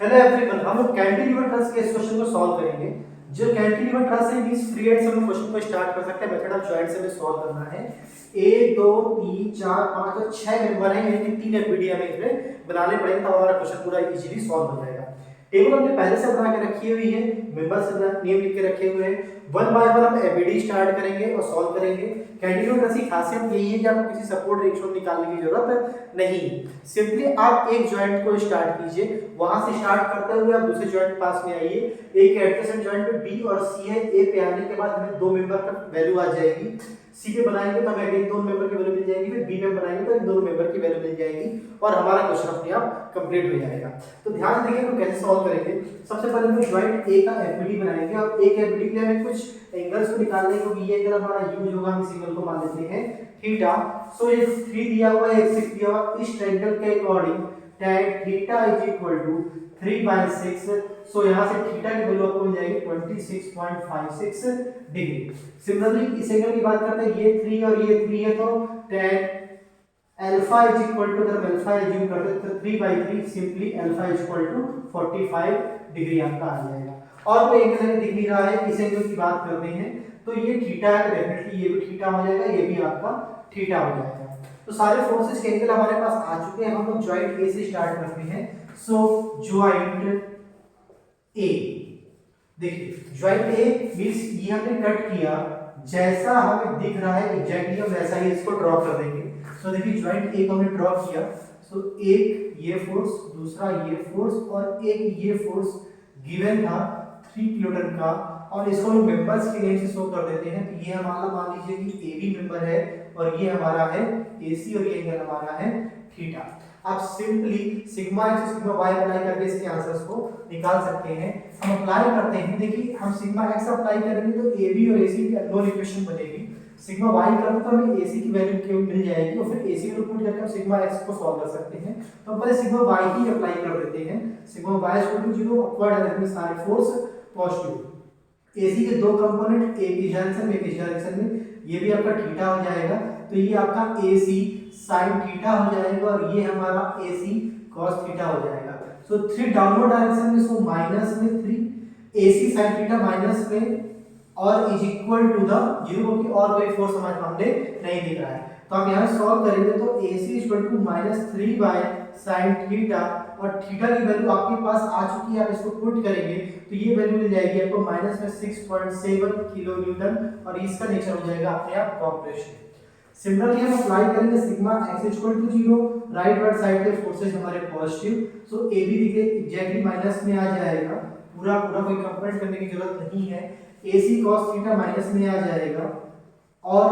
Hello everyone, हम लोग cantilever truss के इस क्वेश्चन को सॉल्व करेंगे। जो कैंटिलीवर ट्रस है मींस फ्री हैंड से हम क्वेश्चन को स्टार्ट कर सकते हैं। मेथड ऑफ जॉइंट से हमें सॉल्व करना है। 1 2 3 4 5 और 6 मेंबर हैं, यानी कि 3 एफबीडी हमें इसमें बनाने पड़ेंगे, तब हमारा क्वेश्चन पूरा इजीली सॉल्व हो जाएगा। टेबल हमने पहले से बना के रखी हुई है, मेंबर से नेम लिख के रखे हुए हैं। वन बाय वन हम एफबीडी स्टार्ट करेंगे और सॉल्व करेंगे। कैंटिलीवर ट्रस की खासियत यही है कि आपको किसी सपोर्ट रेशियो निकालने की जरूरत नहीं। सिंपली आप एक जॉइंट को स्टार्ट कीजिए, वहां से स्टार्ट करते हुए आप दूसरे जॉइंट के पास में आइए। एक एडजेसेंट जॉइंट पे बी और सी है। ए पे आने के बाद हमें दो मेंबर का वैल्यू आ जाएगी। सी पे बनाएंगे तो हमें अगेन दो मेंबर की वैल्यू मिल जाएगी, फिर बी पे बनाएंगे तो इन दोनों मेंबर की वैल्यू मिल जाएगी और हमारा क्वेश्चन अपने आप कंप्लीट हो जाएगा। तो ध्यान देखिए हम कैसे सॉल्व करेंगे। सबसे पहले हम जॉइंट ए का एफबीडी बनाएंगे और एक एफबीडी के लिए हमें कुछ एंगल्स को निकालने को, ये एंगल हमारा यूज होगा, हम इस एंगल को मान लेते हैं थीटा। सो ये 3 दिया हुआ है, 6 दिया हुआ है। इस ट्रायंगल के according tan theta is equal to 3/6। So यहां से थीटा की वैल्यू आपको मिल जाएगी 26.56 डिग्री। सिमिलरली इस एंगल की बात करते हैं, ये 3 और ये 3 है, तो tan alpha is equal to, अगर अल्फा एज्यूम करते हैं तो 3/3, simply alpha is equal to 45 degree आपका आ जाएगा। और कोई एंगल हमें दिख नहीं रहा है, इस एंगल की बात करते हैं तो ये थीटा है, डेफिनेटली ये भी थीटा हो जाएगा, ये भी आपका थीटा हो जाएगा। तो सारे फोर्सेस के एंगल हमारे पास आ चुके हैं। हम लोग जॉइंट ए से स्टार्ट करते हैं। सो जॉइंट ए, देखिए जॉइंट ए मींस ये हमने कट किया, जैसा हमें दिख रहा है एग्जैक्टली हम वैसा ही इसको ड्रॉ कर देंगे। सो देखिए जॉइंट ए को हमने ड्रॉ किया। सो एक ये फोर्स, दूसरा ये फोर्स और एक ये फोर्स गिवन था 3 किलोन्यूटन का, और इसको हम मेंबर्स के नेम से शो कर देते हैं। तो ये हमारा मान लीजिए कि ए बी मेंबर है और ये हमारा है AC और ये एंगल हमारा है थीटा। आप सिंपली सिग्मा एक्स और सिग्मा वाई अप्लाई करके इसके आंसर्स को निकाल सकते हैं। हम अप्लाई करते हैं, देखिए हम सिग्मा एक्स अप्लाई करेंगे तो AB और AC की अननोन इक्वेशन बनेगी। सिग्मा वाई करेंगे तो हमें AC की वैल्यू क्यों मिल जाएगी और फिर AC को पुट करके हम सिग्मा एक्स को सॉल्व कर सकते हैं। तो हम पहले सिग्मा वाई ही अप्लाई कर देते हैं। Sigma y equal to 0, upward direction में सारे फोर्स पॉजिटिव। AC के दो कंपोनेंट, एक इस डायरेक्शन में एक इस डायरेक्शन में, ये भी आपका थीटा हो जाएगा। तो ये आपका AC sin थीटा हो जाएगा और ये हमारा AC cos थीटा हो जाएगा। सो 3 डाउनवर्ड डायरेक्शन में, सो माइनस में 3 AC sin थीटा माइनस में और इज इक्वल टू द 0, की और कोई फोर्स हमारे सामने नहीं दिख रहा है। तो हम यहाँ सॉल्व करेंगे तो AC equal to -3/sin theta और थीटा की वैल्यू आपके पास आ चुकी है। आप इसको पुट करेंगे तो ये वैल्यू मिल जाएगी आपको माइनस में 6.7 किलो न्यूटन और इसका नेचर हो जाएगा अपने आप कॉम्प्रेशन। सिमिलरली हम अप्लाई करेंगे sigma x equal to 0, right hand side के फोर्सेस हमारे पॉजिटिव। सो AB देखिए एग्जैक्टली माइनस में आ जाएगा, पूरा पूरा कोई कंपेयर करने की जरूरत नहीं है। AC cos थीटा माइनस में आ जाएगा और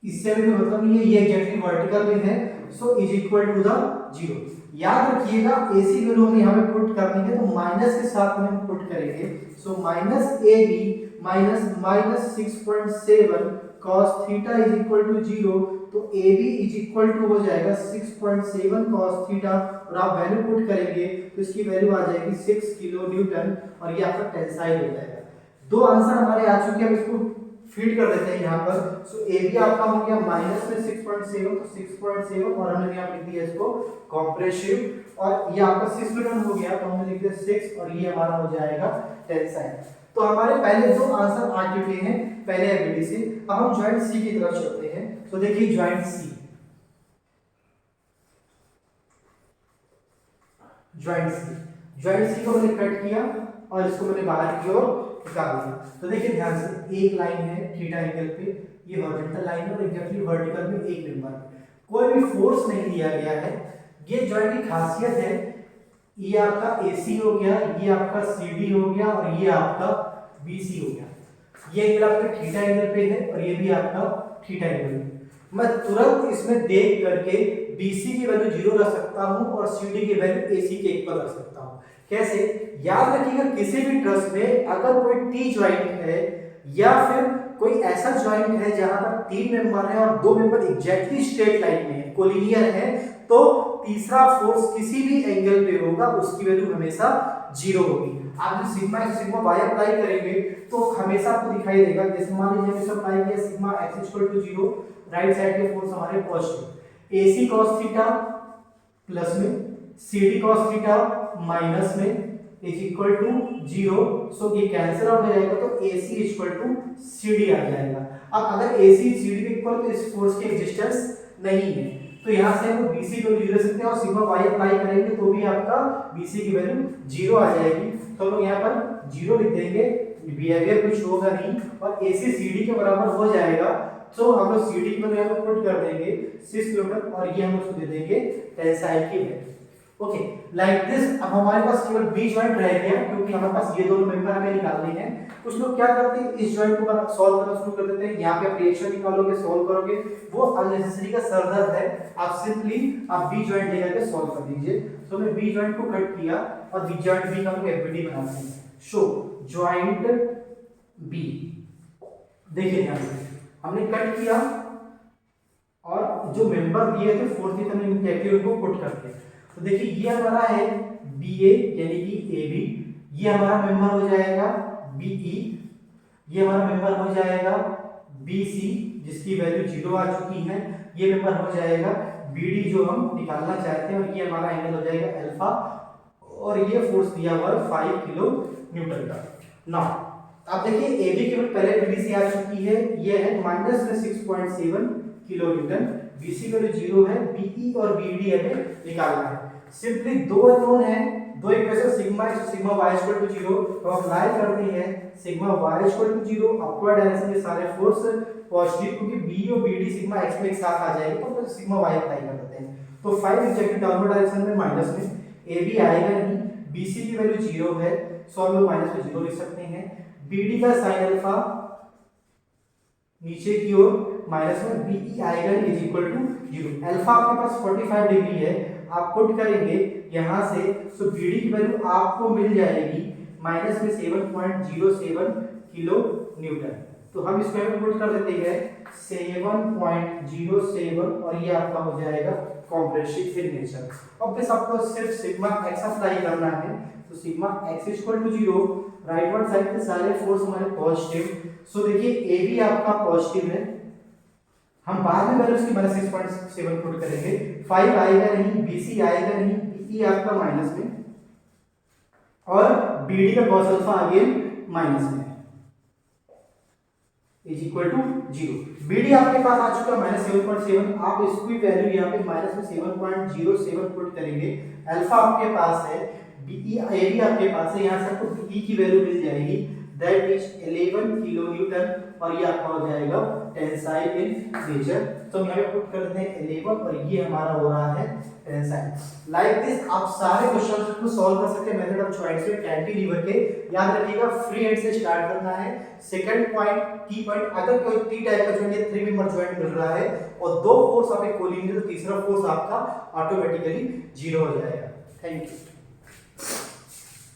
इससे भी मतलब नहीं है, ये एग्जैक्टली वर्टिकल में है। So is equal to the 0। याद रखिएगा AC वैल्यू हमें यहाँ पे पुट करनी है तो माइनस के साथ में हम पुट करेंगे। So -AB minus 6.7 cos theta is equal to 0, तो AB इज इक्वल टू हो जाएगा 6.7 cos थीटा और आप वैल्यू पुट करेंगे तो इसकी वैल्यू आ जाएगी 6 किलो न्यूटन और ये आपका टेंसाइल हो जाएगा। दो आंसर हमारे आ चुके हैं, हम इसको फीड कर देते हैं यहाँ पर। सो AB आपका हो गया माइनस में 6.7, तो 6.7 और हमने यहाँ लिख दिया इसको कॉम्प्रेसिव, और ये आपका 6 न्यूटन हो गया तो हमने लिख दिया 6 और ये हमारा हो जाएगा टेंसाइल। तो हमारे पहले दो आंसर आ चुके हैं पहले एबिलिटी से। अब हम जॉइंट सी की तरफ चलते हैं। तो देखिए जॉइंट सी, जॉइंट सी को मैंने कट किया और इसको मैंने बाहर की ओर निकाल दिया। तो देखिए ध्यान से, एक लाइन है थीटा एंगल पे, ये हॉरिजॉन्टल लाइन और एग्जैक्टली वर्टिकल में एक मेंबर, कोई भी फोर्स नहीं दिया गया है। ये जॉइंट की खासियत है, ये आपका AC हो गया, ये आपका CD हो गया और ये आपका BC हो गया। ये एंगल आपका थीटा एंगल पे है और ये भी आपका थीटा एंगल पे। मैं तुरंत इसमें देख करके BC की वैल्यू 0 रख सकता हूं और CD की वैल्यू AC के इक्वल रख सकता हूं। कैसे? याद रखिएगा किसी भी ट्रस में अगर कोई T जॉइंट है या फिर कोई ऐसा जॉइंट है जहां पर 3 मेंबर है और 2 मेंबर एग्जैक्टली स्ट्रेट लाइन में है, कोलिनियर है, तो तीसरा फोर्स किसी भी एंगल पे होगा उसकी वैल्यू हमेशा 0 होगी। आप जो sigma x sigma y apply करेंगे तो हमेशा आपको दिखाई देगा, जैसे मान लीजिए हमने अप्लाई किया sigma x equal to 0, right side के फोर्स हमारे positive, AC cos theta plus में CD cos थीटा माइनस में इज इक्वल टू 0, सो ये कैंसिल आउट हो जाएगा, तो AC इक्वल टू CD आ जाएगा। अब अगर AC CD के इक्वल तो इस फोर्स की एग्जिस्टेंस नहीं है, तो यहाँ से हम BC को 0 ले सकते हैं और सिग्मा y अप्लाई करेंगे तो भी आपका BC की वैल्यू 0 आ जाएगी। तो हम लोग यहाँ पर 0 लिख देंगे, बिहेवियर कुछ होगा नहीं और AC CD के बराबर हो जाएगा। तो हम लोग CD की वैल्यू पुट कर देंगे 6 किलोमीटर और ये हम उसको दे देंगे टेंसाइल की वैल्यू। Okay, like this. अब हमारे पास केवल बी जॉइंट रह गया क्योंकि हमारे पास ये दोनों मेंबर हमें निकालने हैं। कुछ लोग क्या करते हैं, इस जॉइंट को सॉल्व करना शुरू कर देते हैं, यहाँ पे आप रिएक्शन निकालोगे, सॉल्व करोगे, वो अननेसेसरी का सरदर्द है। आप सिंपली आप बी जॉइंट लेकर के सॉल्व कर दीजिए। तो हमने बी जॉइंट को कट किया और बी जॉइंट बी का हम एफबीडी बनाते हैं। शो जॉइंट बी, देखिए ध्यान से हमने कट किया और जो मेंबर दिए थे फोर्थ हमने उनको पुट करके, तो देखिए ये हमारा है BA यानी कि AB, ये हमारा मेंबर हो जाएगा BE, ये हमारा मेंबर हो जाएगा BC जिसकी वैल्यू 0 आ चुकी है, ये मेंबर हो जाएगा BD जो हम निकालना चाहते हैं और ये हमारा एंगल हो जाएगा अल्फा और ये फोर्स दिया हुआ है 5 किलो न्यूटन का। नाउ आप देखिए AB की वैल्यू पहले BD आ चुकी है, ये है माइनस में 6.7 किलो न्यूटन, BC वैल्यू 0 है, BE और BD हमें निकालना है। सिंपली दो अननोन है, दो equation sigma x sigma y equal to 0, तो अप्लाई करते हैं sigma y equal to 0, upward direction के सारे फोर्स पॉजिटिव क्योंकि B और BD सिग्मा x में एक साथ आ जाएंगे, तो सिग्मा y अप्लाई कर देते हैं। तो 5 एग्जैक्टली डाउनवर्ड डायरेक्शन में माइनस में, AB आएगा नहीं, BC की वैल्यू 0 है, सो हम लोग माइनस में 0 लिख सकते हैं। BD का साइन अल्फा नीचे की ओर माइनस में, BE आएगा इज इक्वल टू 0। अल्फा आपके पास 45 डिग्री है, आप पुट करेंगे यहां से, सो BD की वैल्यू आपको मिल जाएगी माइनस में 7.07 किलो न्यूटन। तो हम इसको यहां पुट कर देते हैं 7.07 और ये आपका हो जाएगा कॉम्प्रेसिव सिग्नेचर। अब बस आपको सिर्फ सिग्मा x अप्लाई करना है, तो sigma x equal to 0, right hand side के सारे फोर्स हमारे पॉजिटिव, सो देखिए AB आपका पॉजिटिव है, हम बाद में वैल्यू इसकी माइनस 6.7 पुट करेंगे, 5 आएगा नहीं, BC आएगा नहीं, BE आपका माइनस में और BD का cos अल्फा अगेन माइनस में इज इक्वल टू 0। BD आपके पास आ चुका माइनस 7.7, आप इसकी वैल्यू यहाँ पे माइनस में 7.07 पुट करेंगे, अल्फा आपके पास है, BE AB आपके पास है, यहाँ से आपको BE की वैल्यू मिल जाएगी दैट इज 11 किलो न्यूटन और ये आपका हो जाएगा टेंसाइल इन नेचर। तो हम यहाँ पे पुट कर देते हैं 11 और ये हमारा हो रहा है टेंसाइल। लाइक दिस आप सारे क्वेश्चंस को सॉल्व कर सकते हैं मेथड ऑफ जॉइंट्स में कैंटिलीवर के। याद रखिएगा फ्री हैंड से स्टार्ट करना है। सेकंड पॉइंट की पॉइंट, अगर कोई टी टाइप का जॉइंट या 3 मेंबर जॉइंट मिल रहा है और दो फोर्स आपके कोलिंग है तो तीसरा फोर्स आपका ऑटोमेटिकली 0 हो जाएगा। Thank you.